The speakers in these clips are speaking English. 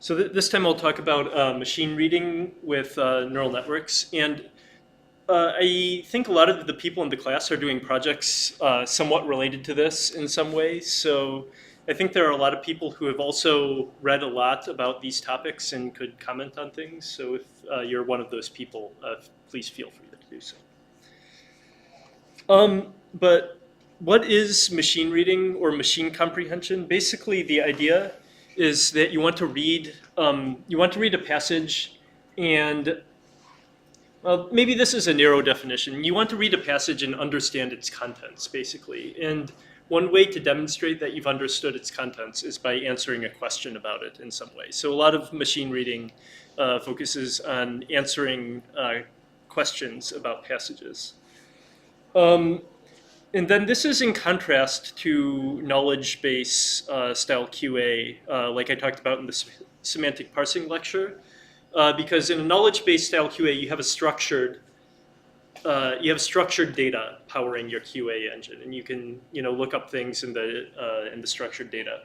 So this time I'll talk about machine reading with neural networks. And I think a lot of the people in the class are doing projects somewhat related to this in some way. So I think there are a lot of people who have also read a lot about these topics and could comment on things. So if you're one of those people, please feel free to do so. But what is machine reading or machine comprehension? Basically, the idea is that you want to read a passage, and well, maybe this is a narrow definition. You want to read a passage and understand its contents, basically. And one way to demonstrate that you've understood its contents is by answering a question about it in some way. So a lot of machine reading focuses on answering questions about passages. And then this is in contrast to knowledge base style QA, like I talked about in the semantic parsing lecture, because in a knowledge base style QA, you have structured data powering your QA engine, and you can look up things in the structured data.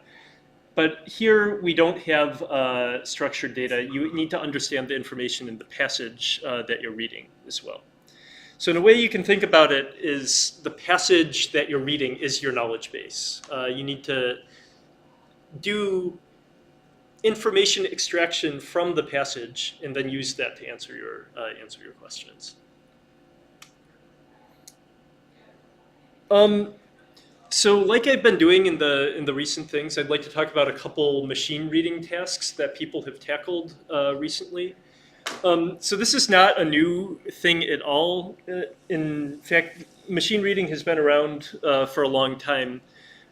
But here we don't have structured data. You need to understand the information in the passage that you're reading as well. So in a way you can think about it is the passage that you're reading is your knowledge base. You need to do information extraction from the passage and then use that to answer your questions. So like I've been doing in the recent things, I'd like to talk about a couple machine reading tasks that people have tackled recently. So this is not a new thing at all. In fact, machine reading has been around for a long time.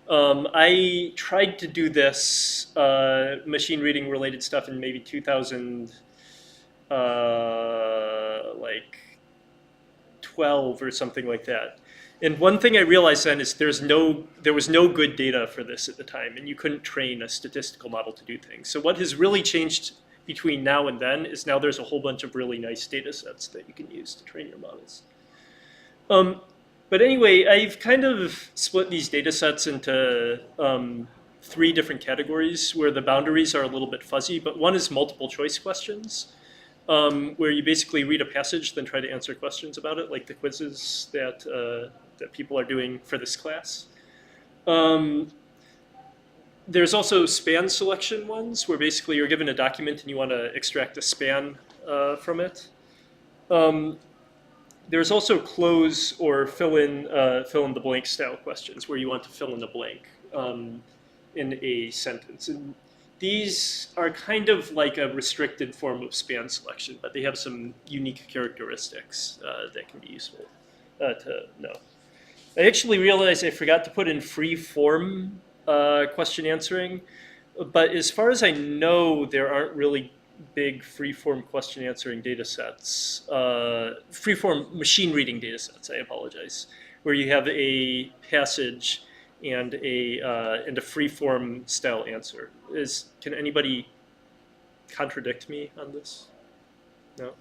I tried to do this machine reading related stuff in maybe 2012 or something like that. And one thing I realized then is there was no good data for this at the time, and you couldn't train a statistical model to do things. So what has really changed between now and then is now there's a whole bunch of really nice data sets that you can use to train your models. But anyway, I've kind of split these data sets into 3 different categories where the boundaries are a little bit fuzzy, but one is multiple choice questions, where you basically read a passage, then try to answer questions about it, like the quizzes that people are doing for this class. There's also span selection ones, where basically you're given a document and you want to extract a span from it. There's also close or fill in the blank style questions, where you want to fill in a blank in a sentence. And these are kind of like a restricted form of span selection, but they have some unique characteristics that can be useful to know. I actually realized I forgot to put in free form question answering, but as far as I know, there aren't really big free-form question answering data sets, free-form machine reading data sets, I apologize, where you have a passage and a free-form style answer. Can anybody contradict me on this? No?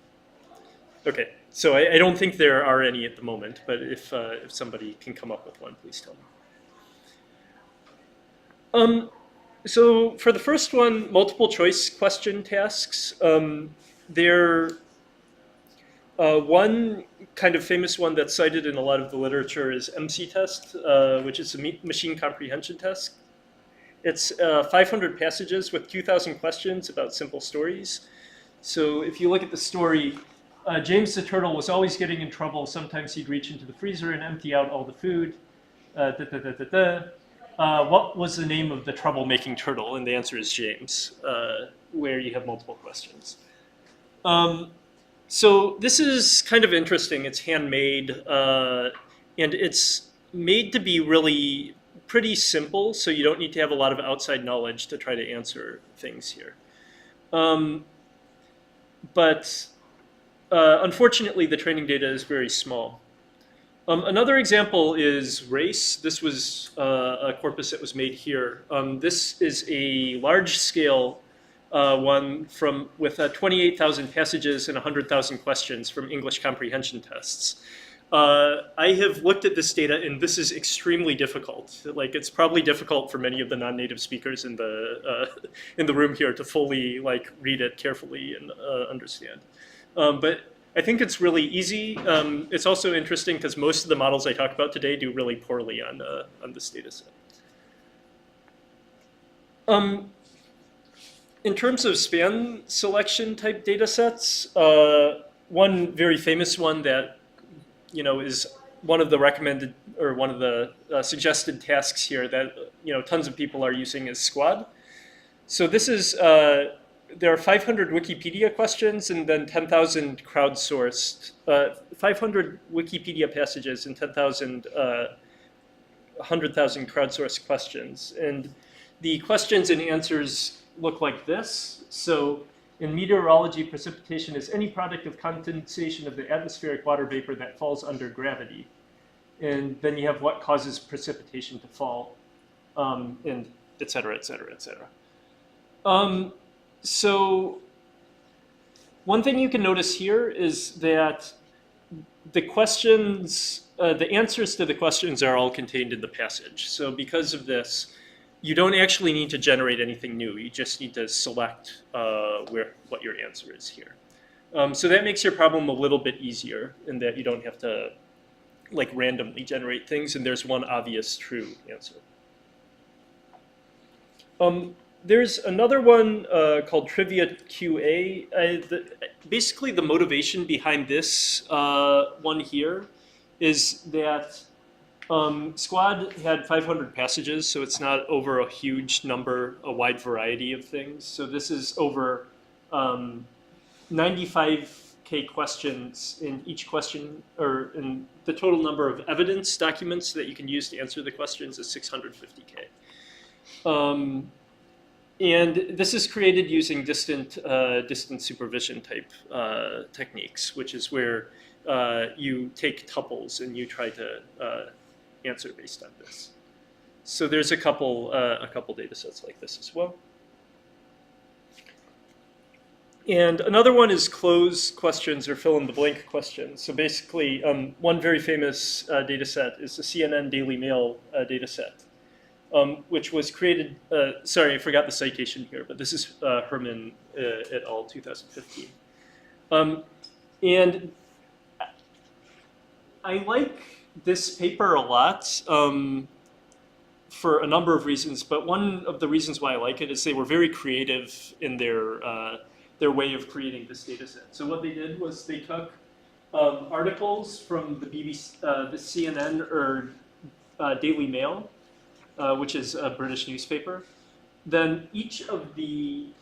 Okay, so I don't think there are any at the moment, but if somebody can come up with one, please tell me. So for the first one, multiple choice question tasks, they're one kind of famous one that's cited in a lot of the literature is MC test, which is a machine comprehension test. It's 500 passages with 2,000 questions about simple stories. So if you look at the story, James the turtle was always getting in trouble. Sometimes he'd reach into the freezer and empty out all the food. What was the name of the troublemaking turtle? And the answer is James, where you have multiple questions. So this is kind of interesting. It's handmade, and it's made to be really pretty simple, so you don't need to have a lot of outside knowledge to try to answer things here. But unfortunately, the training data is very small. Another example is race. This was a corpus that was made here. This is a large-scale one with 28,000 passages and 100,000 questions from English comprehension tests. I have looked at this data, and this is extremely difficult. Like, it's probably difficult for many of the non-native speakers in the room here to fully like read it carefully and understand. But I think it's really easy. It's also interesting because most of the models I talk about today do really poorly on this data set. In terms of span selection type data sets, one very famous one that is one of the recommended or one of the suggested tasks here that tons of people are using is Squad. So this is there are 500 Wikipedia questions and then 10,000 crowdsourced, 500 Wikipedia passages and 10,000, 100,000 crowdsourced questions. And the questions and answers look like this. So in meteorology, precipitation is any product of condensation of the atmospheric water vapor that falls under gravity. And then you have what causes precipitation to fall, and et cetera, et cetera, et cetera. So one thing you can notice here is that the questions, the answers to the questions are all contained in the passage. So because of this, you don't actually need to generate anything new. You just need to select what your answer is here. So that makes your problem a little bit easier in that you don't have to like randomly generate things, and there's one obvious true answer. There's another one called Trivia QA. Basically, the motivation behind this one here is that Squad had 500 passages, so it's not over a huge number, a wide variety of things. So this is over 95K questions in each question, or in the total number of evidence documents that you can use to answer the questions is 650K. And this is created using distant supervision type techniques, which is where you take tuples and you try to answer based on this. So there's a couple data sets like this as well. And another one is close questions or fill in the blank questions. So basically, one very famous data set is the CNN Daily Mail data set, which was created, sorry, I forgot the citation here, but this is Herman et al. 2015. And I like this paper a lot for a number of reasons, but one of the reasons why I like it is they were very creative in their way of creating this data set. So what they did was they took articles from the BBC, the CNN or Daily Mail, which is a British newspaper. Then each of the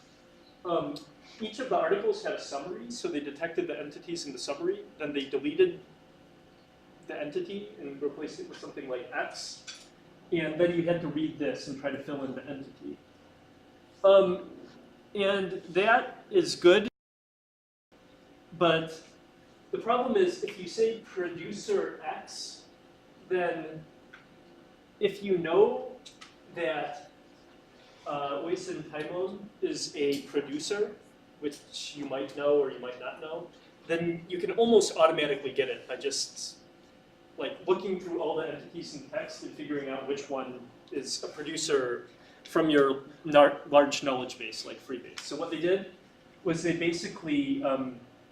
articles had a summary, so they detected the entities in the summary, then they deleted the entity and replaced it with something like X, and then you had to read this and try to fill in the entity. And that is good, but the problem is if you say producer X, then if you know that Weissen Taimon is a producer, which you might know or you might not know, then you can almost automatically get it by just like looking through all the entities in the text and figuring out which one is a producer from your large knowledge base, like Freebase. So what they did was they basically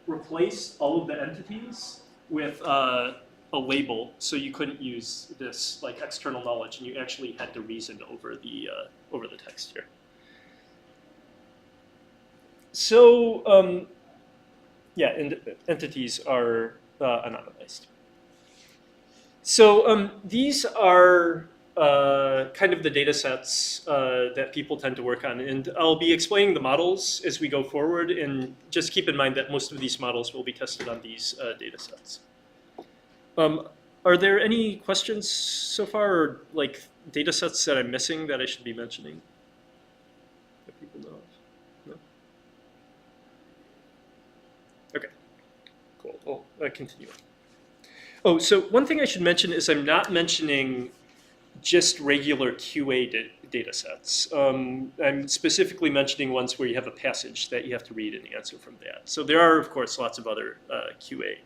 replaced all of the entities with a label, so you couldn't use this like external knowledge, and you actually had to reason over the text here. So yeah, and entities are anonymized. So these are kind of the data sets that people tend to work on. And I'll be explaining the models as we go forward. And just keep in mind that most of these models will be tested on these data sets. Are there any questions so far, or like data sets that I'm missing that I should be mentioning that people know of? No? Okay, cool. I'll continue. Oh, so one thing I should mention is I'm not mentioning just regular QA data sets. I'm specifically mentioning ones where you have a passage that you have to read and answer from that. So there are, of course, lots of other QA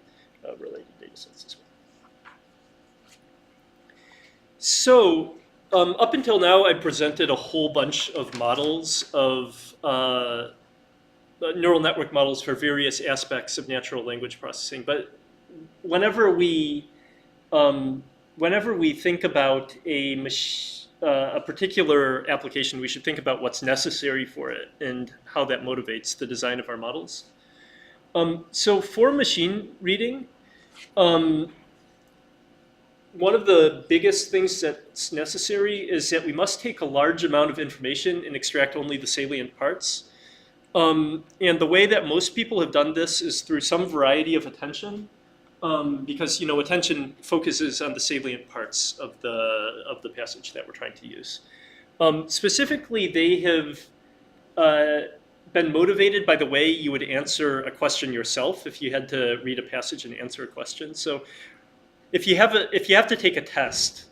related data sets as well. So up until now, I presented a whole bunch of models of neural network models for various aspects of natural language processing. But whenever we whenever we think about a particular application, we should think about what's necessary for it and how that motivates the design of our models. So for machine reading, one of the biggest things that's necessary is that we must take a large amount of information and extract only the salient parts. And the way that most people have done this is through some variety of attention, because attention focuses on the salient parts of the passage that we're trying to use. Specifically, they have been motivated by the way you would answer a question yourself if you had to read a passage and answer a question. So if you have to take a test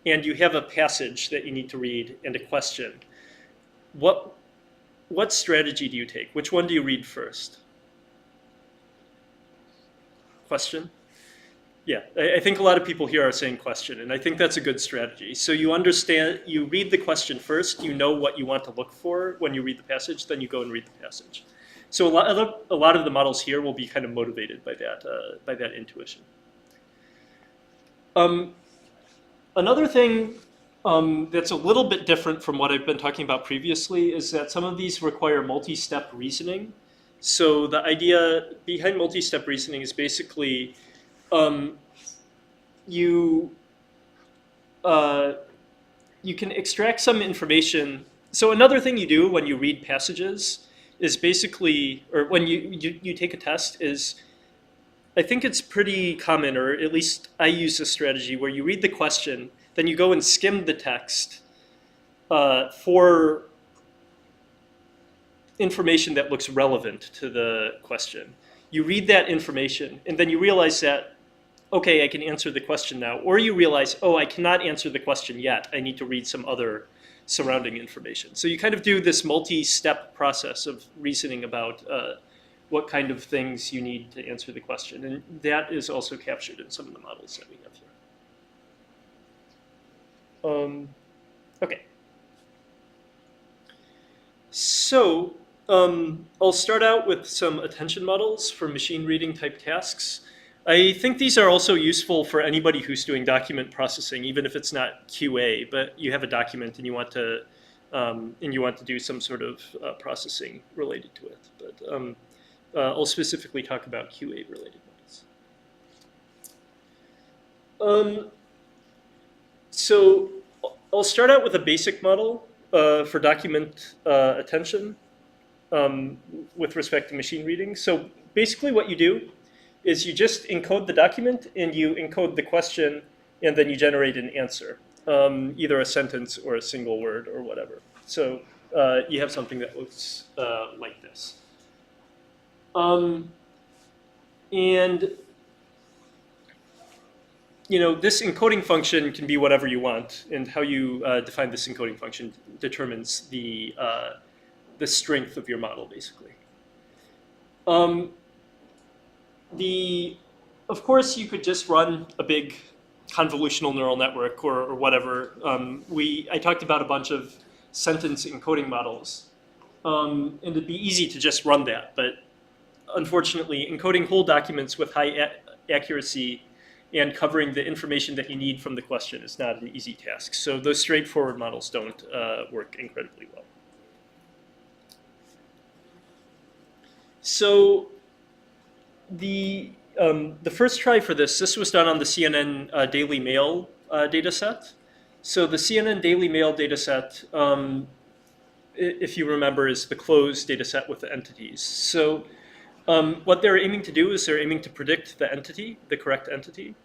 and you have a passage that you need to read and a question, what strategy do you take? Which one do you read first? Question? Yeah, I think a lot of people here are saying question, and I think that's a good strategy. So you read the question first, you know what you want to look for when you read the passage, then you go and read the passage. So a lot of the models here will be kind of motivated by that intuition. Another thing that's a little bit different from what I've been talking about previously is that some of these require multi-step reasoning. So the idea behind multi-step reasoning is basically you can extract some information. So another thing you do when you read passages is basically, or when you take a test is, I think it's pretty common, or at least I use this strategy, where you read the question, then you go and skim the text for information that looks relevant to the question. You read that information, and then you realize that, okay, I can answer the question now. Or you realize, oh, I cannot answer the question yet. I need to read some other surrounding information. So you kind of do this multi-step process of reasoning about what kind of things you need to answer the question. And that is also captured in some of the models that we have here. Okay. So I'll start out with some attention models for machine reading type tasks. I think these are also useful for anybody who's doing document processing, even if it's not QA, but you have a document and you want to do some sort of processing related to it. But I'll specifically talk about QA related models. So I'll start out with a basic model for document attention with respect to machine reading. So basically what you do is you just encode the document and you encode the question and then you generate an answer, either a sentence or a single word or whatever. So you have something that looks like this. And this encoding function can be whatever you want, and how you define this encoding function determines the strength of your model, basically. Of course, you could just run a big convolutional neural network or whatever. I talked about a bunch of sentence encoding models, and it'd be easy to just run that, but unfortunately, encoding whole documents with high accuracy and covering the information that you need from the question is not an easy task. So those straightforward models don't work incredibly well. So the first try for this was done on the CNN Daily Mail dataset. So the CNN Daily Mail dataset, if you remember, is the closed dataset with the entities. So what they're aiming to do is they're aiming to predict the entity, the correct entity.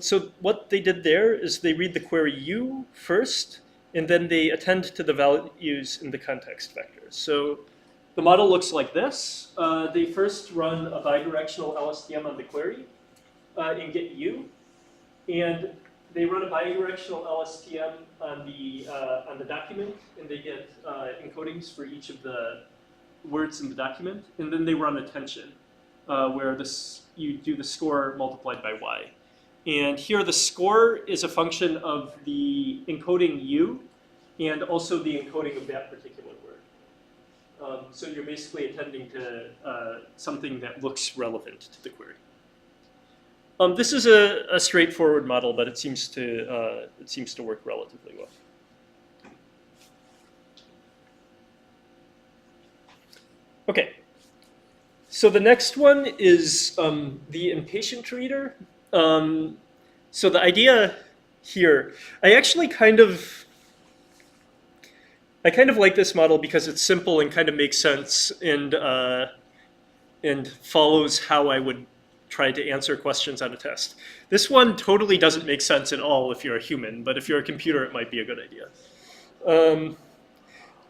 So what they did there is they read the query U first, and then they attend to the values in the context vector. So the model looks like this. They first run a bidirectional LSTM on the query and get U, and they run a bidirectional LSTM on the document, and they get encodings for each of the words in the document, and then they run attention, where you do the score multiplied by Y. And here the score is a function of the encoding U and also the encoding of that particular word. So you're basically attending to something that looks relevant to the query. This is a straightforward model, but it seems to work relatively well. Okay, so the next one is the impatient reader. So the idea here, I actually kind of like this model because it's simple and kind of makes sense and follows how I would try to answer questions on a test. This one totally doesn't make sense at all if you're a human, but if you're a computer, it might be a good idea.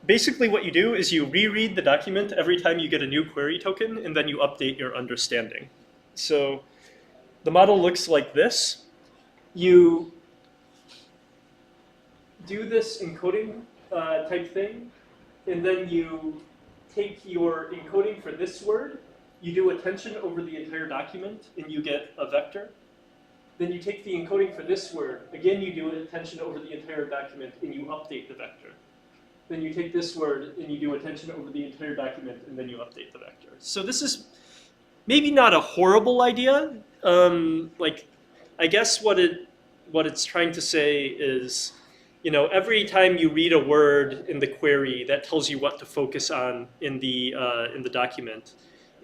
Basically what you do is you reread the document every time you get a new query token, and then you update your understanding. So the model looks like this. You do this encoding type thing, and then you take your encoding for this word, you do attention over the entire document, and you get a vector. Then you take the encoding for this word, again you do attention over the entire document, and you update the vector. Then you take this word and you do attention over the entire document, and then you update the vector. So this is maybe not a horrible idea. Like, I guess what it's trying to say is, every time you read a word in the query, that tells you what to focus on in the document,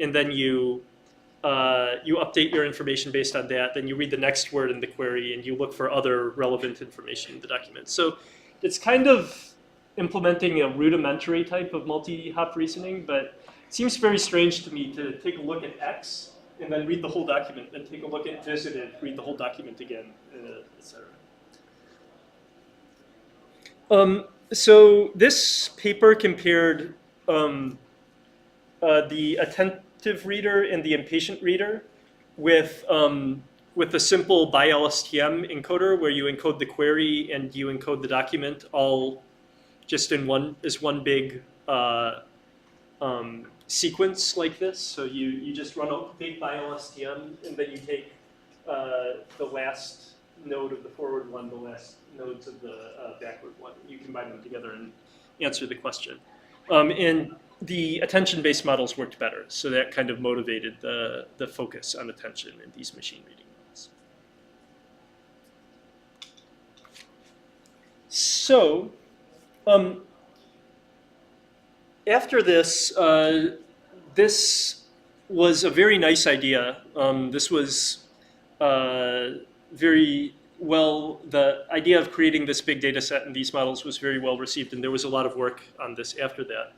and then you update your information based on that. Then you read the next word in the query, and you look for other relevant information in the document. So it's kind of implementing a rudimentary type of multi-hop reasoning, but it seems very strange to me to take a look at X and then read the whole document, then take a look at visited, read the whole document again, etc. So this paper compared the attentive reader and the impatient reader with a simple ByLSTM encoder where you encode the query and you encode the document all just in one big sequence like this. So you just run a big ByLSTM, and then you take the last node of the forward one, the last nodes of the backward one. You combine them together and answer the question. And the attention-based models worked better, so that kind of motivated the focus on attention in these machine reading models. So after this, this was a very nice idea. This was very well, the idea of creating this big data set in these models was very well received, and there was a lot of work on this after that.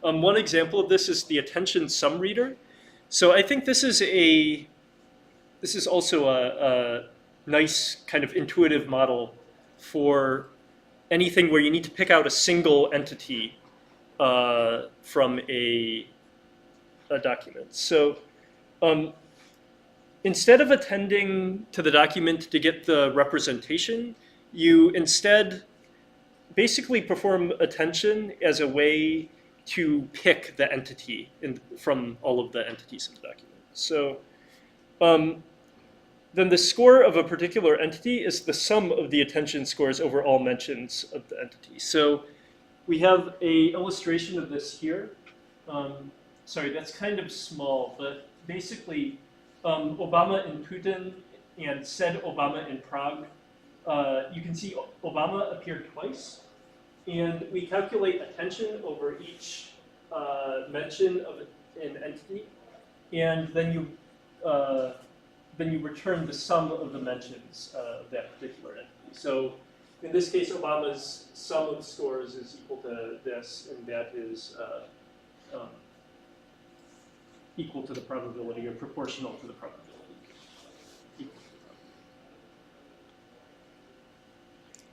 One example of this is the attention sum reader. So I think this is also a nice kind of intuitive model for anything where you need to pick out a single entity from a document. So instead of attending to the document to get the representation, you instead basically perform attention as a way to pick the entity from all of the entities in the document. So then the score of a particular entity is the sum of the attention scores over all mentions of the entity. So we have a illustration of this here. Sorry, that's kind of small, but basically Obama in Putin and said Obama in Prague. You can see Obama appeared twice, and we calculate attention over each mention of an entity, and then you return the sum of the mentions of that particular entity. So in this case, Obama's sum of scores is equal to this, and that is equal to the probability or proportional to the probability.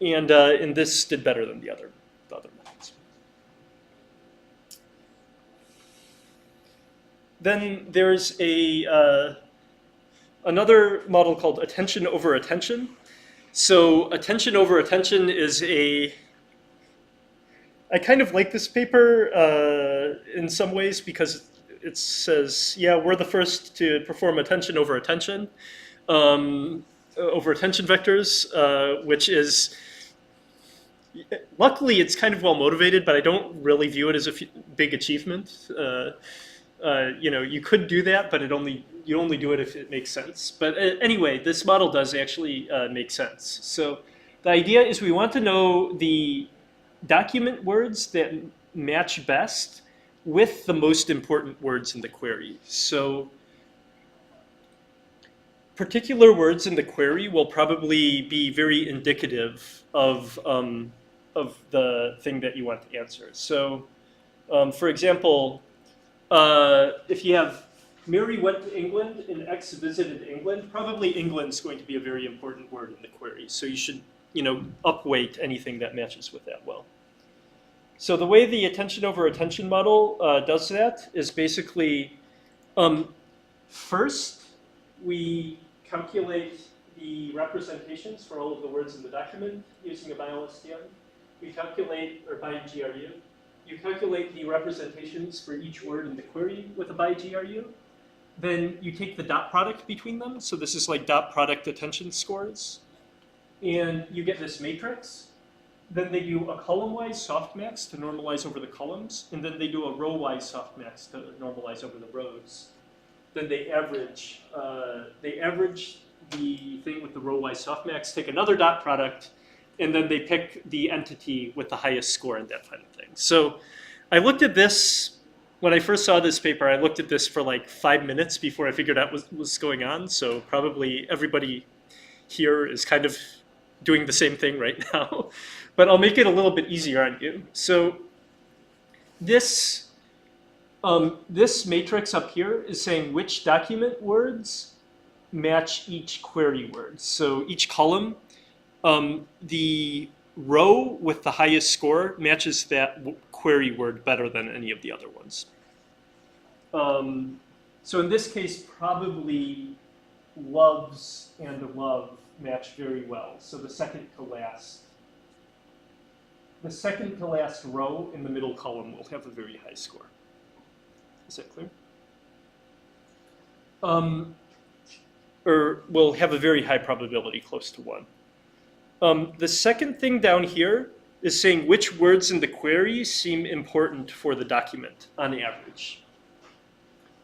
And this did better than the other methods. Then there's another model called attention over attention. So attention over attention is I kind of like this paper in some ways because it says, yeah, we're the first to perform attention over attention. over attention vectors, which is, luckily it's kind of well motivated, but I don't really view it as a big achievement. You could do that, but you only do it if it makes sense. But anyway, this model does actually make sense. So the idea is we want to know the document words that match best with the most important words in the query. So particular words in the query will probably be very indicative of the thing that you want to answer. So for example, if you have Mary went to England and X visited England, probably England's going to be a very important word in the query. So you should upweight anything that matches with that well. So the way the attention over attention model does that is basically, first we calculate the representations for all of the words in the document using a BioSTM. We calculate, or by GRU, you calculate the representations for each word in the query with a by GRU. Then you take the dot product between them. So this is like dot product attention scores. And you get this matrix. Then they do a column-wise softmax to normalize over the columns. And then they do a row-wise softmax to normalize over the rows. Then they average the thing with the row-wise softmax, take another dot product, and then they pick the entity with the highest score and that kind of thing. So I looked at this, when I first saw this paper, I looked at this for like 5 minutes before I figured out what was going on. So probably everybody here is kind of doing the same thing right now. But I'll make it a little bit easier on you. So this matrix up here is saying which document words match each query word. So each column, the row with the highest score matches that query word better than any of the other ones. So in this case, probably loves and love match very well. So the second to last row in the middle column will have a very high score. Is that clear? Or will have a very high probability, close to 1. The second thing down here is saying which words in the query seem important for the document on average.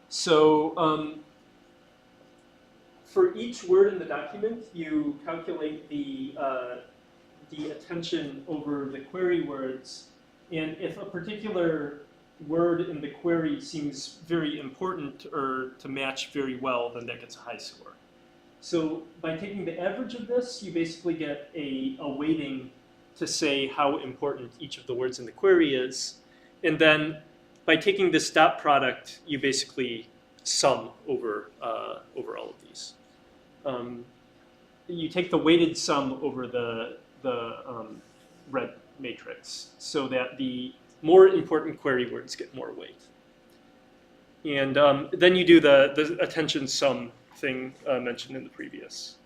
So for each word in the document, you calculate the attention over the query words. And if a particular word in the query seems very important or to match very well, then that gets a high score. So by taking the average of this, you basically get a weighting to say how important each of the words in the query is. And then by taking this dot product, you basically sum over all of these. You take the weighted sum over the red matrix so that the more important query words get more weight. And then you do the attention sum thing mentioned in the previous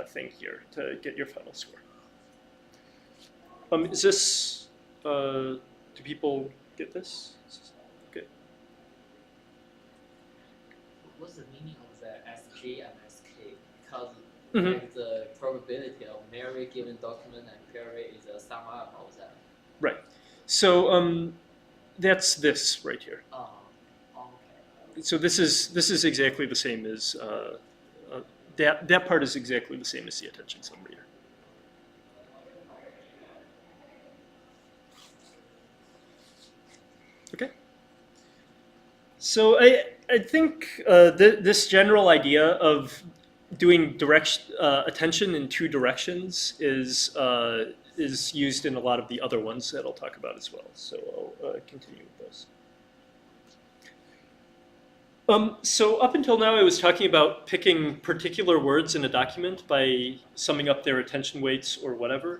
thing here to get your final score. Is this, do people get this? Okay. What's the meaning of the SG and SK? Because like the probability of Mary given document and query is a sum up of that. Right. So that's this right here. Oh, okay. So this is exactly the same as that part is exactly the same as the attention sum reader. Okay. So I think this general idea of doing attention in 2 directions is used in a lot of the other ones that I'll talk about as well. So I'll continue with those. So up until now, I was talking about picking particular words in a document by summing up their attention weights or whatever.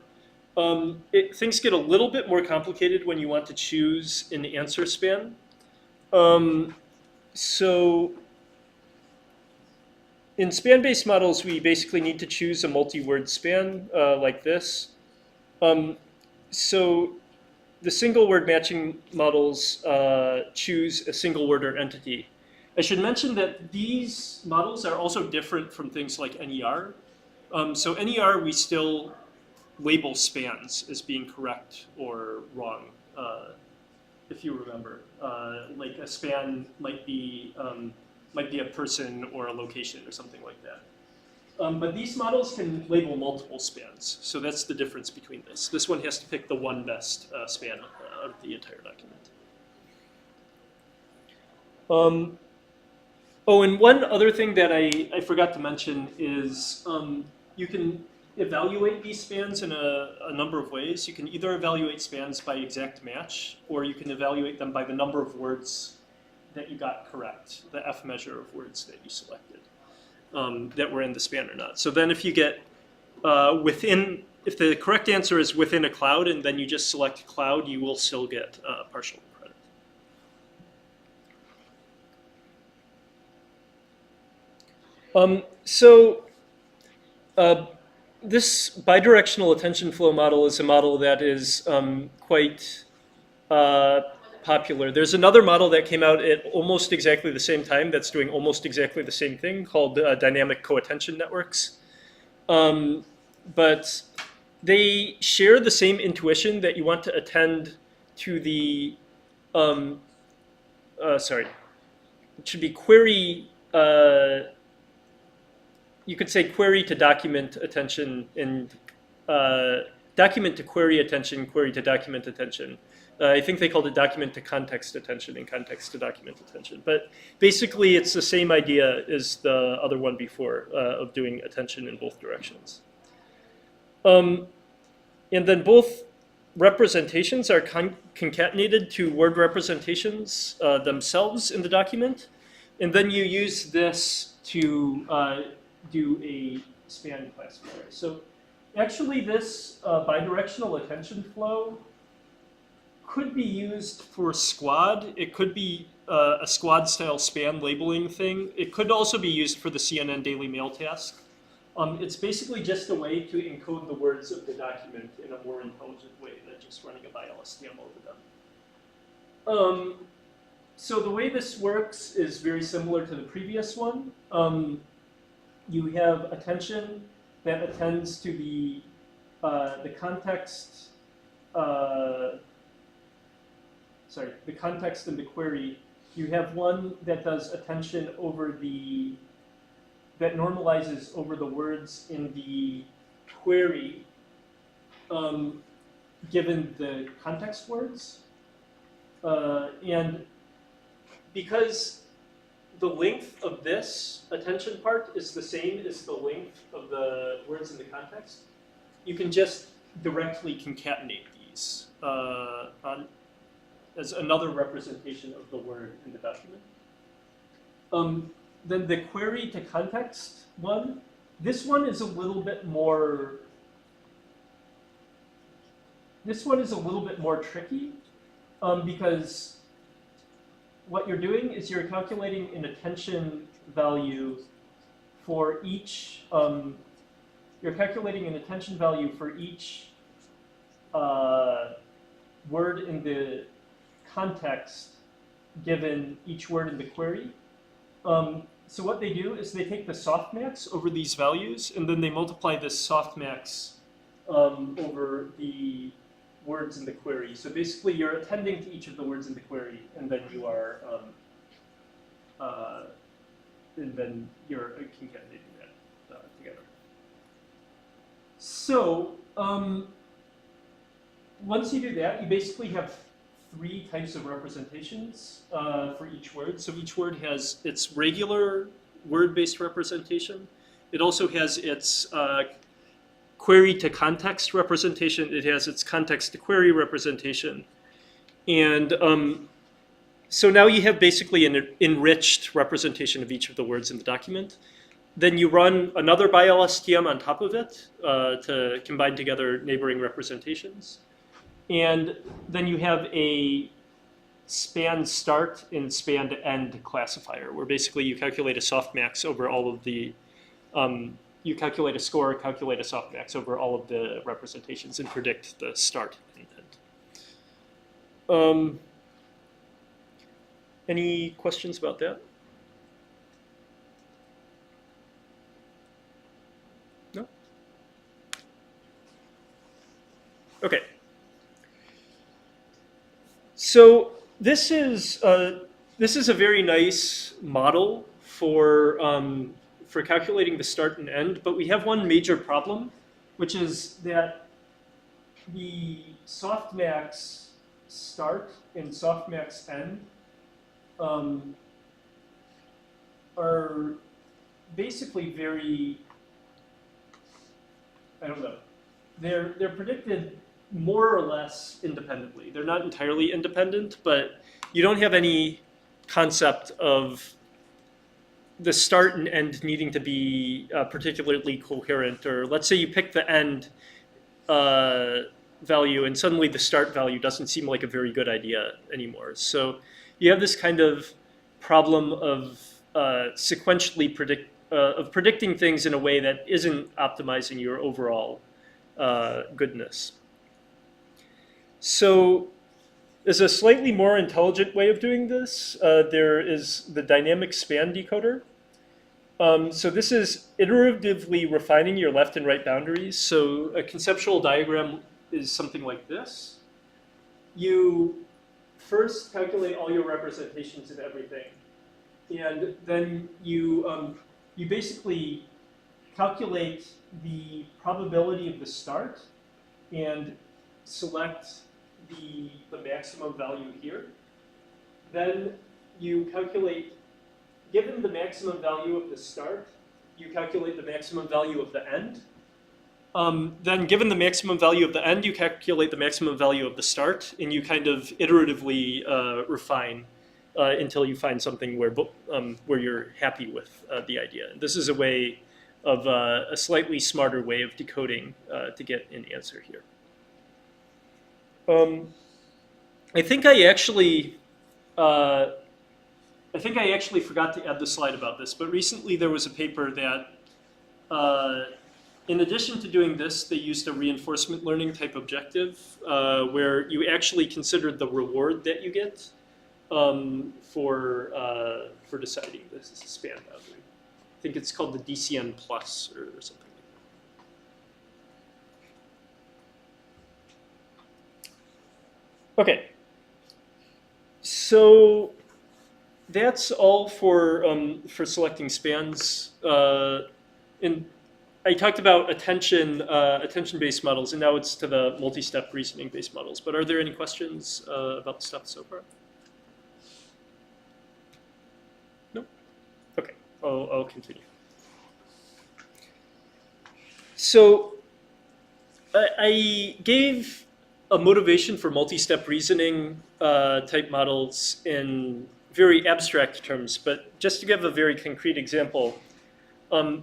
Things get a little bit more complicated when you want to choose an answer span. So in span-based models, we basically need to choose a multi-word span like this. So the single word matching models choose a single word or entity. I should mention that these models are also different from things like NER. So NER, we still label spans as being correct or wrong, if you remember. Like a span might be a person or a location or something like that. But these models can label multiple spans, so that's the difference between this. This one has to pick the one best span out of the entire document. Oh, and one other thing that I forgot to mention is you can evaluate these spans in a number of ways. You can either evaluate spans by exact match, or you can evaluate them by the number of words that you got correct, the F measure of words that you selected that were in the span or not. So then if you get if the correct answer is within a cloud and then you just select cloud, you will still get partial credit. This bidirectional attention flow model is a model that is quite popular. There's another model that came out at almost exactly the same time that's doing almost exactly the same thing called dynamic co-attention networks. But they share the same intuition that you want to attend to the, it should be query, you could say query to document attention and document to query attention, query to document attention. I think they called it document to context attention and context to document attention. But basically, it's the same idea as the other one before of doing attention in both directions. And then both representations are concatenated to word representations themselves in the document. And then you use this to do a span classifier. So actually, this bidirectional attention flow could be used for squad. It could be a squad style span labeling thing. It could also be used for the CNN Daily Mail task. It's basically just a way to encode the words of the document in a more intelligent way than just running a BILSTM over them. So the way this works is very similar to the previous one. You have attention that attends to the context. The context in the query. You have one that does attention over that normalizes over the words in the query given the context words. And because the length of this attention part is the same as the length of the words in the context, you can just directly concatenate these as another representation of the word in the document. Then the query to context one, this one is a little bit more tricky because what you're doing is you're calculating an attention value for each word in the context given each word in the query. So what they do is they take the softmax over these values and then they multiply this softmax over the words in the query. So basically you're attending to each of the words in the query and then you are concatenating that together. So once you do that, you basically have 3 types of representations for each word. So each word has its regular word-based representation. It also has its query to context representation. It has its context to query representation. And so now you have basically an enriched representation of each of the words in the document. Then you run another BILSTM on top of it to combine together neighboring representations. And then you have a span start and span end classifier, where basically you calculate a softmax over all of the, you calculate a score, calculate a softmax over all of the representations and predict the start and end. Any questions about that? No? Okay. So this is a very nice model for calculating the start and end, but we have one major problem, which is that the softmax start and softmax end um, are basically very, I don't know, they're predicted more or less independently. They're not entirely independent, but you don't have any concept of the start and end needing to be particularly coherent. Or let's say you pick the end value and suddenly the start value doesn't seem like a very good idea anymore. So you have this kind of problem of sequentially predicting things in a way that isn't optimizing your overall goodness. So there's a slightly more intelligent way of doing this. There is the dynamic span decoder. So this is iteratively refining your left and right boundaries. So a conceptual diagram is something like this. You first calculate all your representations of everything, and then you basically calculate the probability of the start and select the maximum value here. Then you calculate, given the maximum value of the start, you calculate the maximum value of the end. Then given the maximum value of the end, you calculate the maximum value of the start, and you kind of iteratively refine until you find something where you're happy with the idea. And this is a way of a slightly smarter way of decoding to get an answer here. I think I actually forgot to add the slide about this, but recently there was a paper that, in addition to doing this, they used a reinforcement learning type objective where you actually considered the reward that you get for deciding this span boundary. I think it's called the DCN plus or something. Okay, so that's all for selecting spans. And I talked about attention-based models, and now it's to the multi-step reasoning-based models. But are there any questions about the stuff so far? No? Okay, I'll continue. So I gave a motivation for multi-step reasoning type models in very abstract terms, but just to give a very concrete example,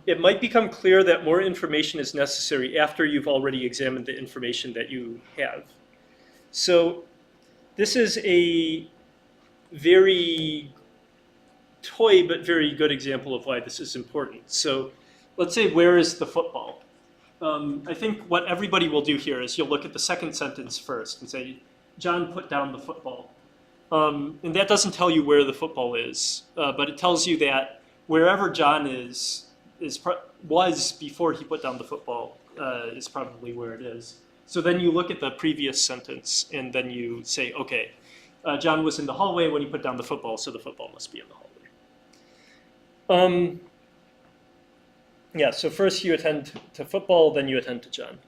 it might become clear that more information is necessary after you've already examined the information that you have. So this is a very toy but very good example of why this is important. So let's say, where is the football? I think what everybody will do here is you'll look at the second sentence first and say, John put down the football. And that doesn't tell you where the football is, but it tells you that wherever John was before he put down the football is probably where it is. So then you look at the previous sentence and then you say, okay, John was in the hallway when he put down the football, so the football must be in the hallway. Yeah, so first you attend to football, then you attend to John.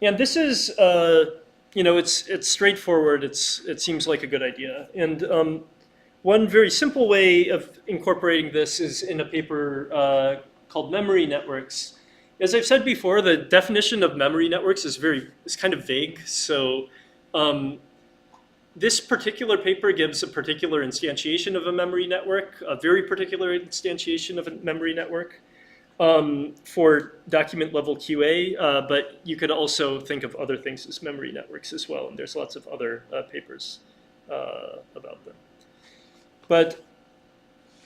And this is, it's straightforward. It seems like a good idea. And one very simple way of incorporating this is in a paper called Memory Networks. As I've said before, the definition of memory networks is kind of vague. So this particular paper gives a particular instantiation of a memory network, a very particular instantiation of a memory network for document level QA, but you could also think of other things as memory networks as well, and there's lots of other papers about them. But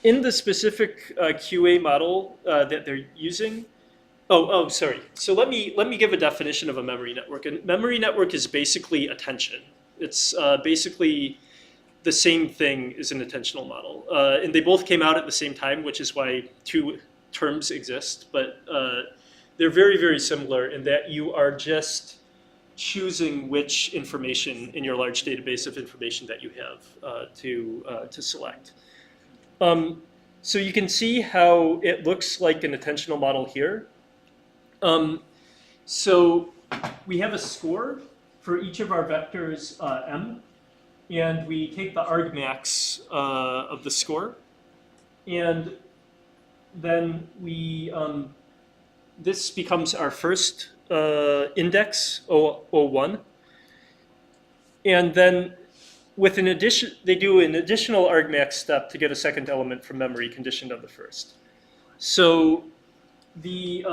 in the specific QA model that they're using, sorry. So let me give a definition of a memory network. A memory network is basically attention. It's basically the same thing as an attentional model. And they both came out at the same time, which is why two terms exist. But they're very, very similar in that you are just choosing which information in your large database of information that you have to select. So you can see how it looks like an attentional model here. So we have a score for each of our vectors m, and we take the argmax of the score, and then we this becomes our first index, O1. And then with an addition, they do an additional argmax step to get a second element from memory conditioned on the first. So the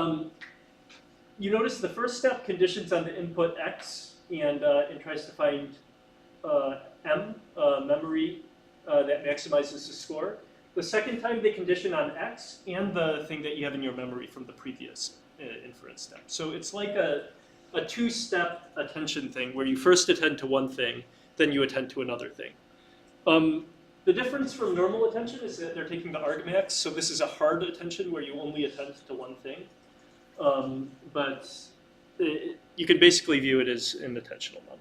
you notice the first step conditions on the input x and tries to find m, memory that maximizes the score. The second time they condition on x and the thing that you have in your memory from the previous inference step. So it's like a two-step attention thing where you first attend to one thing, then you attend to another thing. The difference from normal attention is that they're taking the argmax, so this is a hard attention where you only attend to one thing. But you can basically view it as an attentional model.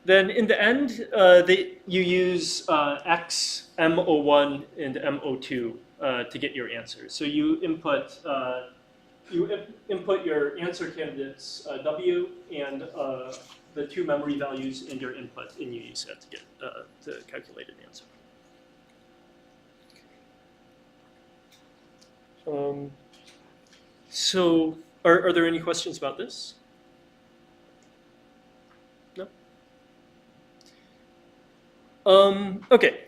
Then in the end, you use x, M01, and M02 to get your answer. So you input your answer candidates W and the two memory values in your input, and you use that to get the calculated answer. So are there any questions about this? No? Okay.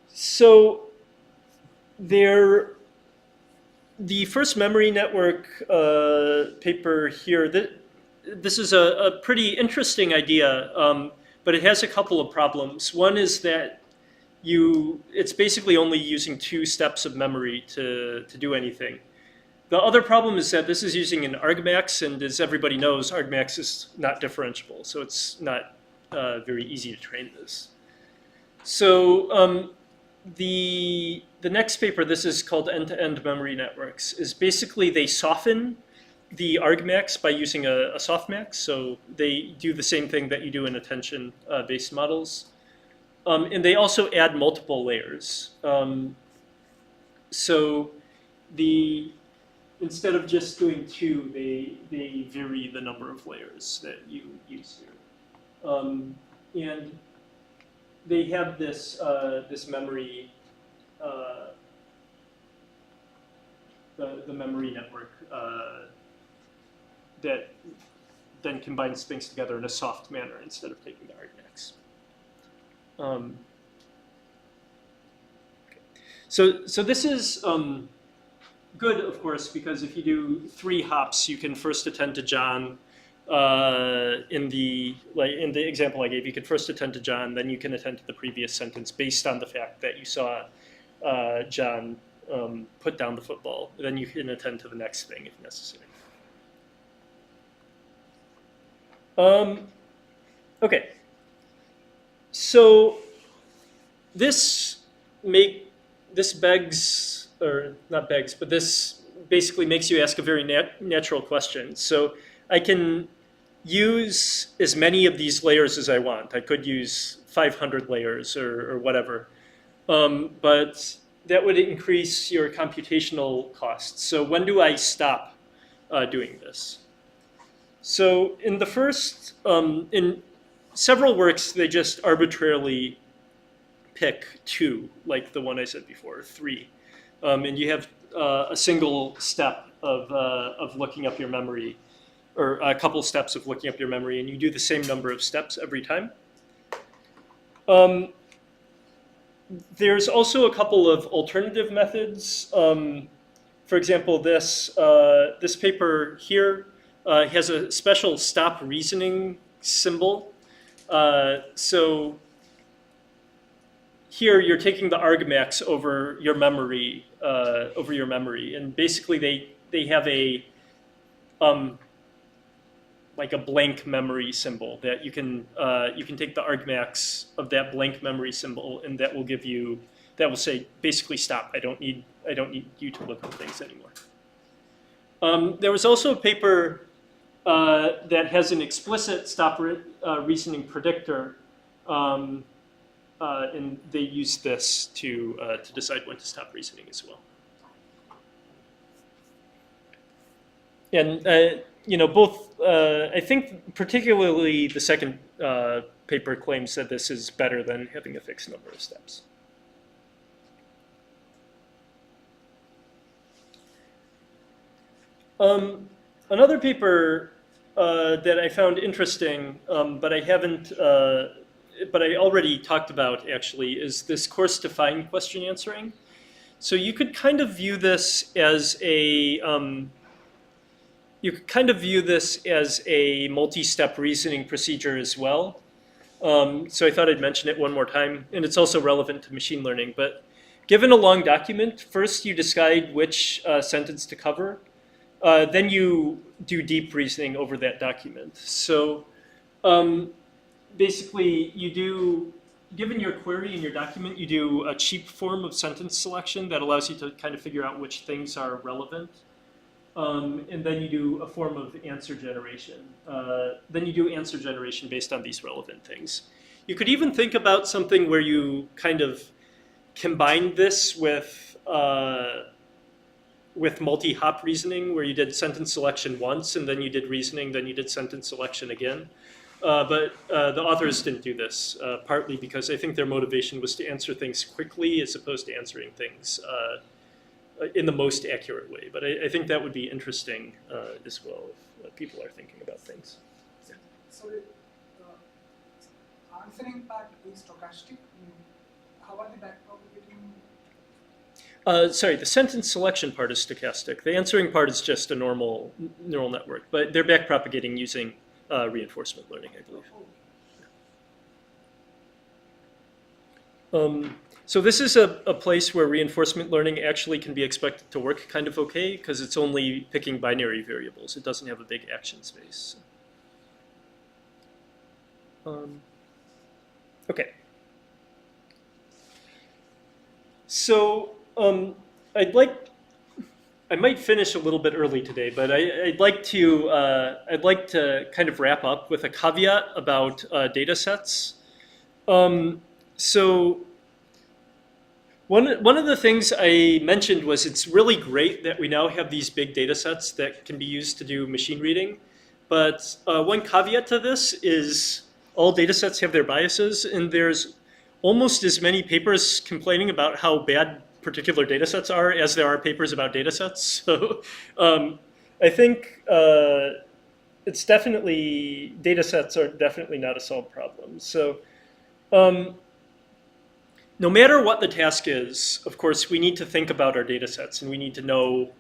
So the first memory network paper here, this is a pretty interesting idea, but it has a couple of problems. One is that it's basically only using two steps of memory to do anything. The other problem is that this is using an argmax, and as everybody knows, argmax is not differentiable, so it's not very easy to train this. So the next paper, this is called end-to-end memory networks, is basically they soften the argmax by using a softmax. So they do the same thing that you do in attention-based models. And they also add multiple layers. So instead of just doing two, they vary the number of layers that you use here. And they have this memory, the memory network that then combines things together in a soft manner instead of taking the argmax. Okay. So this is good, of course, because if you do 3 hops, you can first attend to John. In the example I gave, you could first attend to John, then you can attend to the previous sentence based on the fact that you saw John put down the football. Then you can attend to the next thing if necessary. Okay. So this begs, or not begs, but this basically makes you ask a very natural question. So I can use as many of these layers as I want. I could use 500 layers or whatever, but that would increase your computational costs. So when do I stop doing this? So in the first, in several works, they just arbitrarily pick 2, like the one I said before, 3. And you have a single step of looking up your memory, or a couple steps of looking up your memory, and you do the same number of steps every time. There's also a couple of alternative methods. For example, this paper here has a special stop reasoning symbol. So here you're taking the argmax over your memory, and basically they have a like a blank memory symbol that you can take the argmax of that blank memory symbol, and that will say basically stop. I don't need I don't need you to look up things anymore. There was also a paper that has an explicit stop reasoning predictor, and they use this to decide when to stop reasoning as well. And both. I think particularly the second paper claims that this is better than having a fixed number of steps. Another paper that I found interesting, but I haven't, but I already talked about actually, is this course-defined question answering. So you could kind of view this as a multi-step reasoning procedure as well. So I thought I'd mention it one more time, and it's also relevant to machine learning. But given a long document, first you decide which sentence to cover. Then you do deep reasoning over that document. So basically, given your query in your document, you do a cheap form of sentence selection that allows you to kind of figure out which things are relevant. And then you do a form of answer generation. Then you do answer generation based on these relevant things. You could even think about something where you kind of combine this with multi-hop reasoning, where you did sentence selection once, and then you did reasoning, then you did sentence selection again. But the authors didn't do this, partly because I think their motivation was to answer things quickly as opposed to answering things in the most accurate way. But I think that would be interesting as well if people are thinking about things. So the answering part is stochastic. How are the backpropagating? Sorry, the sentence selection part is stochastic. The answering part is just a normal neural network, but they're backpropagating using reinforcement learning, I believe. So this is a place where reinforcement learning actually can be expected to work kind of okay, because it's only picking binary variables. It doesn't have a big action space. Okay. So I might finish a little bit early today, but I'd like to kind of wrap up with a caveat about data sets. So one of the things I mentioned was it's really great that we now have these big data sets that can be used to do machine reading. But one caveat to this is all data sets have their biases, and there's almost as many papers complaining about how bad particular data sets are as there are papers about data sets. So I think it's definitely, data sets are definitely not a solved problem. So no matter what the task is, of course, we need to think about our data sets, and we need to know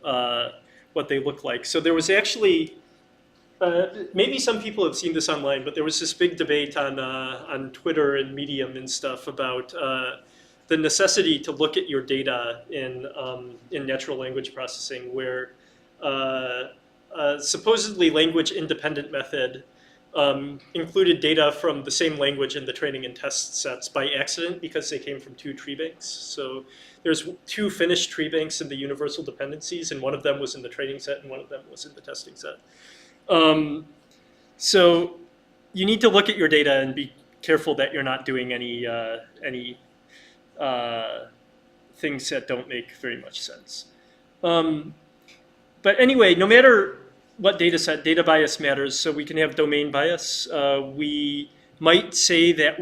what they look like. So there was actually, maybe some people have seen this online, but there was this big debate on Twitter and Medium and stuff about the necessity to look at your data in natural language processing, where supposedly language independent method included data from the same language in the training and test sets by accident because they came from two tree banks. So there's two finished tree banks in the universal dependencies, and one of them was in the training set and one of them was in the testing set. So you need to look at your data and be careful that you're not doing any things that don't make very much sense. But anyway, no matter what data set, data bias matters, so we can have domain bias. We might say that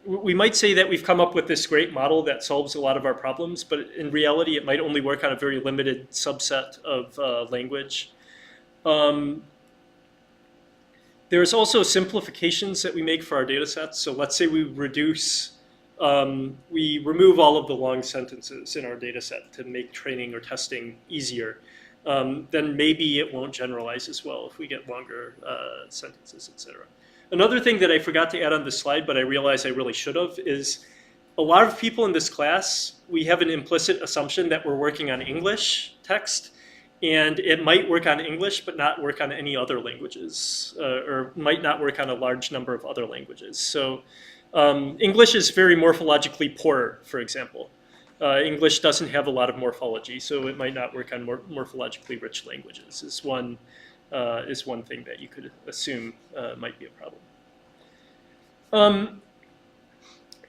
we might say that we've come up with this great model that solves a lot of our problems, but in reality, it might only work on a very limited subset of language. There's also simplifications that we make for our data sets. So let's say we remove all of the long sentences in our data set to make training or testing easier. Then maybe it won't generalize as well if we get longer sentences, etc. Another thing that I forgot to add on this slide, but I realize I really should have, is a lot of people in this class, we have an implicit assumption that we're working on English text, and it might work on English but not work on any other languages, or might not work on a large number of other languages. So English is very morphologically poor, for example. English doesn't have a lot of morphology, so it might not work on morphologically rich languages. Is one thing that you could assume might be a problem.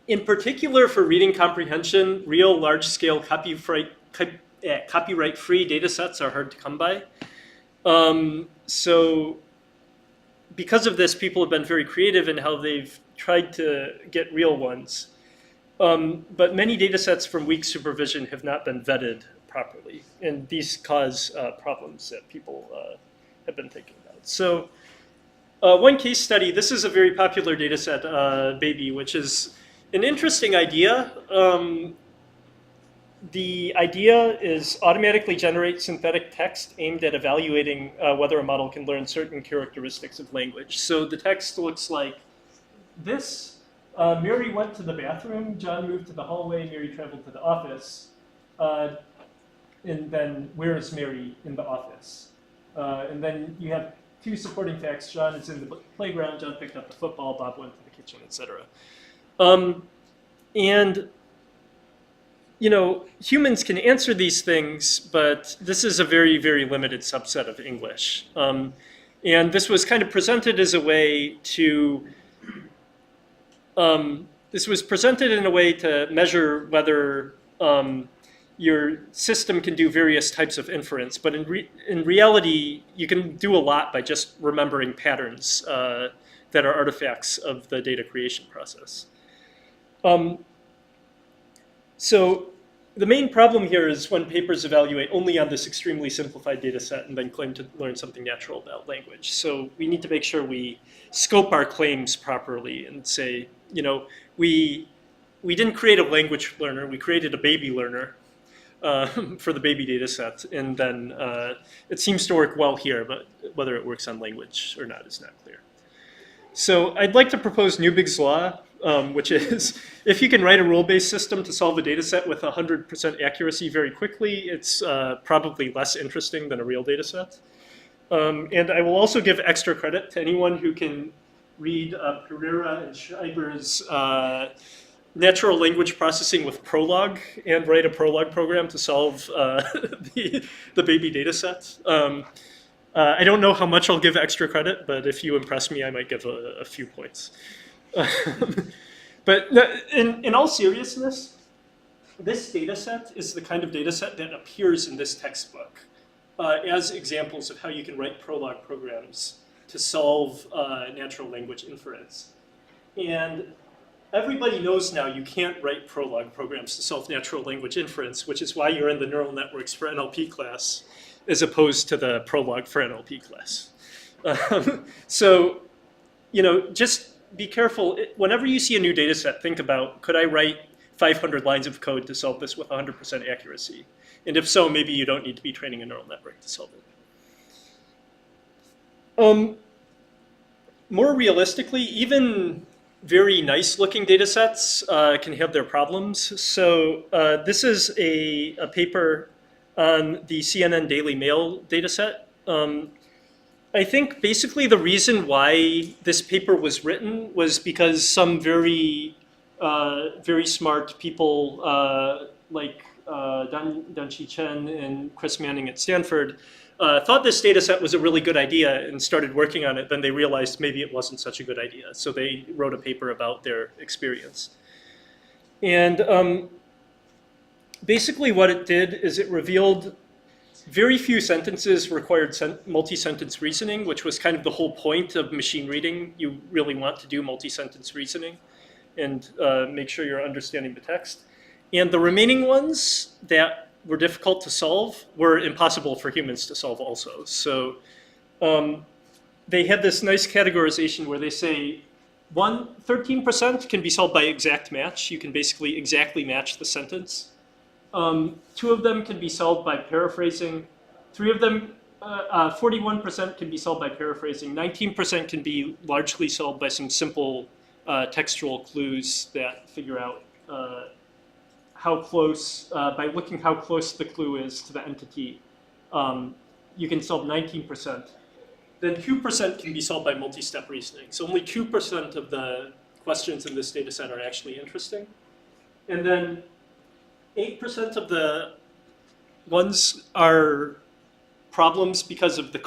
In particular, for reading comprehension, real large-scale copyright-free data sets are hard to come by. So because of this, people have been very creative in how they've tried to get real ones. But many data sets from weak supervision have not been vetted properly. And these cause problems that people have been thinking about. So one case study, this is a very popular data set, Baby, which is an interesting idea. The idea is automatically generate synthetic text aimed at evaluating whether a model can learn certain characteristics of language. So the text looks like this. Mary went to the bathroom, John moved to the hallway, Mary traveled to the office. And then where is Mary in the office? And then you have two supporting facts. John is in the playground, John picked up the football, Bob went to the kitchen, etc. And you know, humans can answer these things, but this is a very, very limited subset of English. And this was kind of presented as a way to, this was presented in a way to measure whether your system can do various types of inference. But in reality, you can do a lot by just remembering patterns that are artifacts of the data creation process. So the main problem here is when papers evaluate only on this extremely simplified data set and then claim to learn something natural about language. So we need to make sure we scope our claims properly and say, you know, we didn't create a language learner, we created a baby learner for the baby data set. And then it seems to work well here, but whether it works on language or not is not clear. So I'd like to propose Neubig's law, which is if you can write a rule-based system to solve a data set with 100% accuracy very quickly, it's probably less interesting than a real data set. And I will also give extra credit to anyone who can read Pereira and Schreiber's natural language processing with Prolog and write a Prolog program to solve the baby data set. I don't know how much I'll give extra credit, but if you impress me, I might give a few points. But in all seriousness, this data set is the kind of data set that appears in this textbook as examples of how you can write Prolog programs to solve natural language inference. And everybody knows now you can't write Prolog programs to solve natural language inference, which is why you're in the neural networks for NLP class as opposed to the Prolog for NLP class. So, you know, just be careful. Whenever you see a new data set, think about, could I write 500 lines of code to solve this with 100% accuracy? And if so, maybe you don't need to be training a neural network to solve it. More realistically, even very nice looking data sets can have their problems. So this is a paper on the CNN Daily Mail data set. I think basically the reason why this paper was written was because some very smart people like Dan-Chi Chen and Chris Manning at Stanford thought this data set was a really good idea and started working on it. Then they realized maybe it wasn't such a good idea. So they wrote a paper about their experience. And basically what it did is it revealed very few sentences required multi-sentence reasoning, which was kind of the whole point of machine reading. You really want to do multi-sentence reasoning and make sure you're understanding the text. And the remaining ones that were difficult to solve were impossible for humans to solve also. So they had this nice categorization where they say 13% can be solved by exact match. You can basically exactly match the sentence. 2 of them can be solved by paraphrasing. 3 of them, 41% can be solved by paraphrasing. 19% can be largely solved by some simple textual clues that figure out how close, by looking how close the clue is to the entity, you can solve 19%. Then 2% can be solved by multi-step reasoning. So only 2% of the questions in this data set are actually interesting. And then 8% of the ones are problems because of the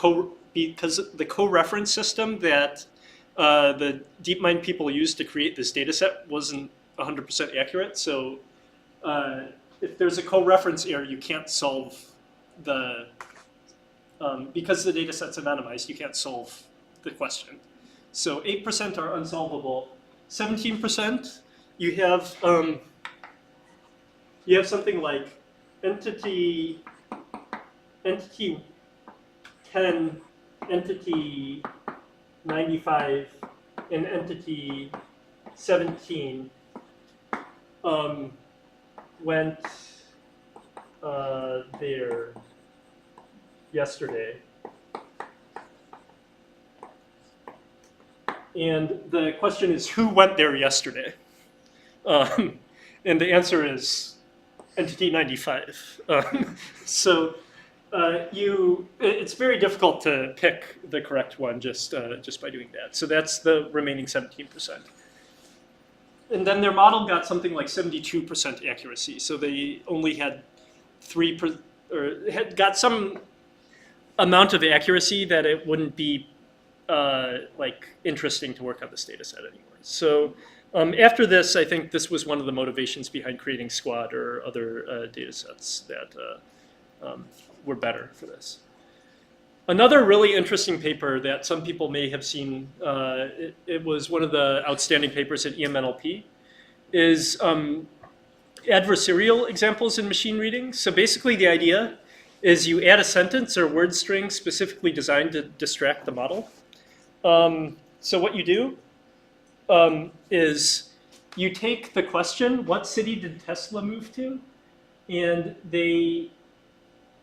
co-reference system that the DeepMind people used to create this data set wasn't 100% accurate. So if there's a co-reference error, you can't solve the, because the data set's anonymized, you can't solve the question. So 8% are unsolvable. 17%, you have something like entity 10, entity 95, and entity 17 went there yesterday. And the question is, who went there yesterday? And the answer is entity 95. So it's very difficult to pick the correct one just by doing that. So that's the remaining 17%. And then their model got something like 72% accuracy. So they only had got some amount of accuracy that it wouldn't be like interesting to work on this data set anymore. So after this, I think this was one of the motivations behind creating Squad or other data sets that were better for this. Another really interesting paper that some people may have seen, it was one of the outstanding papers at EMNLP, is adversarial examples in machine reading. So basically the idea is you add a sentence or word string specifically designed to distract the model. So what you do is you take the question, what city did Tesla move to? And they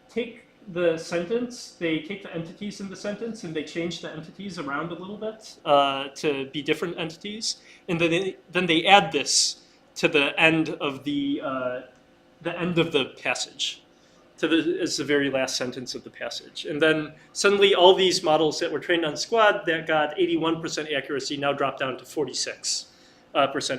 take the sentence, they take the entities in the sentence and they change the entities around a little bit to be different entities. And then they add this to the end of the passage. As the very last sentence of the passage. And then suddenly all these models that were trained on Squad that got 81% accuracy now drop down to 46%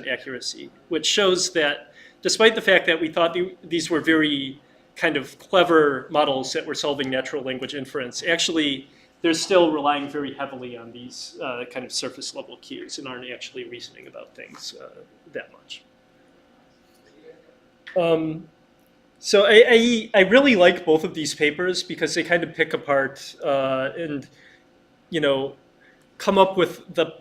accuracy, which shows that despite the fact that we thought these were very kind of clever models that were solving natural language inference, actually they're still relying very heavily on these kind of surface level cues and aren't actually reasoning about things that much. So I really like both of these papers because they kind of pick apart and come up with the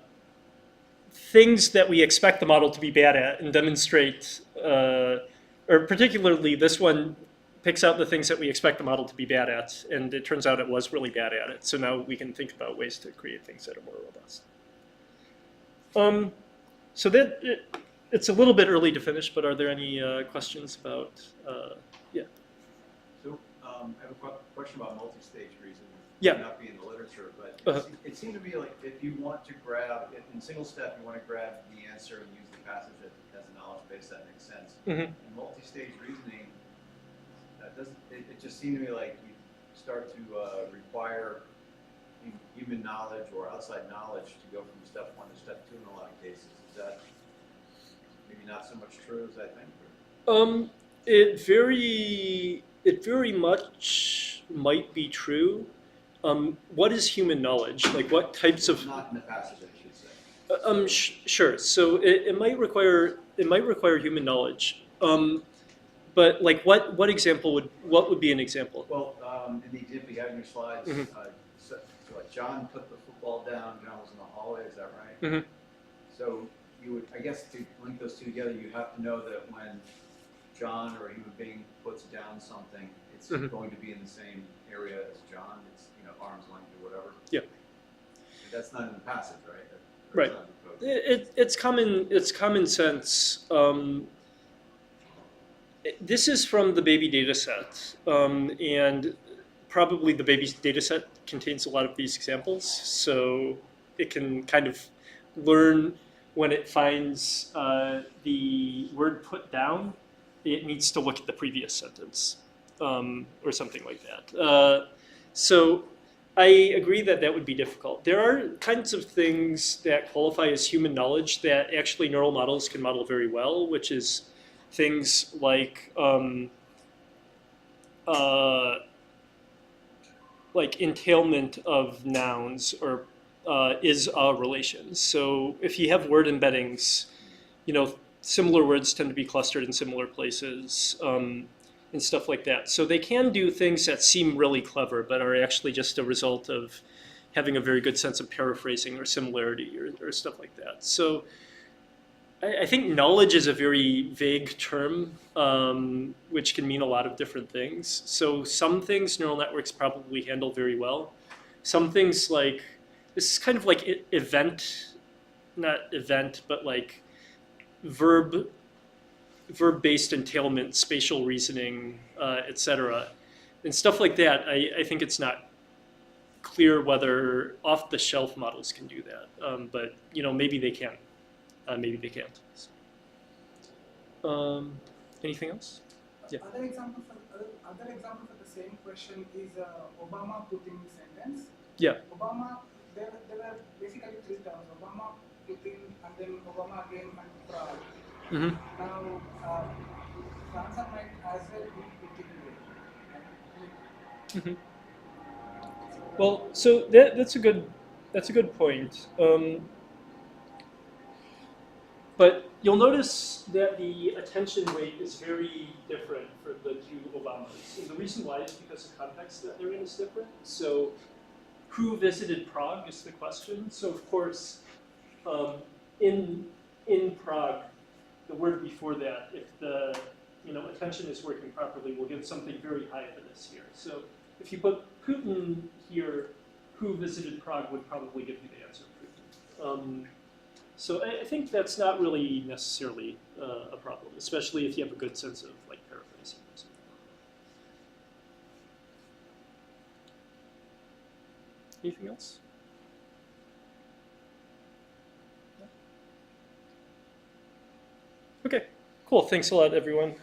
things that we expect the model to be bad at and demonstrate, or particularly this one picks out the things that we expect the model to be bad at, and it turns out it was really bad at it. So now we can think about ways to create things that are more robust. So it's a little bit early to finish, but are there any questions about? Yeah. So I have a question about multi-stage reasoning. Yeah. Not be in the literature, but Uh-huh. it seemed to me like if you want to grab, in single step, you want to grab the answer and use the passage as a knowledge base, that makes sense. Mm-hmm. In multi-stage reasoning, it just seemed to me like you start to require human knowledge or outside knowledge to go from step 1 to step 2 in a lot of cases. Is that maybe not so much true as I think? It very much might be true. What is human knowledge? Like what types of? Not in the passage, I should say. Sure. So it might require human knowledge. But like what would be an example? Well, in the example you have in your slides, Mhm. so like John put the football down. John was in the hallway. Is that right? Mhm. So you would, I guess, to link those two together, you have to know that when John or a human being puts down something, it's Mhm. going to be in the same area as John. It's arm's length or whatever. Yeah. But that's not in the passage, right? Right. Not in the code. It's common sense. This is from the baby data set, and probably the baby data set contains a lot of these examples, so it can kind of learn when it finds the word put down, it needs to look at the previous sentence, or something like that. So I agree that that would be difficult. There are kinds of things that qualify as human knowledge that actually neural models can model very well, which is things like entailment of nouns or is a relations. So if you have word embeddings, similar words tend to be clustered in similar places and stuff like that. So they can do things that seem really clever, but are actually just a result of having a very good sense of paraphrasing or similarity or stuff like that. So I think knowledge is a very vague term, which can mean a lot of different things. So some things neural networks probably handle very well. Some things like, this is kind of like not event, but like verb-based entailment, spatial reasoning, etc. And stuff like that, I think it's not clear whether off-the-shelf models can do that. But maybe they can. Maybe they can't. Anything else? Yeah. Other example for the same question is Obama Putin sentence. Yeah. Obama, there were basically three terms: Obama, Putin, and then Obama again and Prague. Mm-hmm. Now, the answer might as well be Putin. Mm-hmm. Well, so that's a good point. But you'll notice that the attention rate is very different for the two Obamas. And the reason why is because the context that they're in is different. So who visited Prague is the question. So of course, in Prague, the word before that, if the attention is working properly, we'll give something very high for this here. So if you put Putin here, who visited Prague would probably give you the answer Putin. So I think that's not really necessarily a problem, especially if you have a good sense of like paraphrasing or something. Anything else? Okay, cool. Thanks a lot, everyone.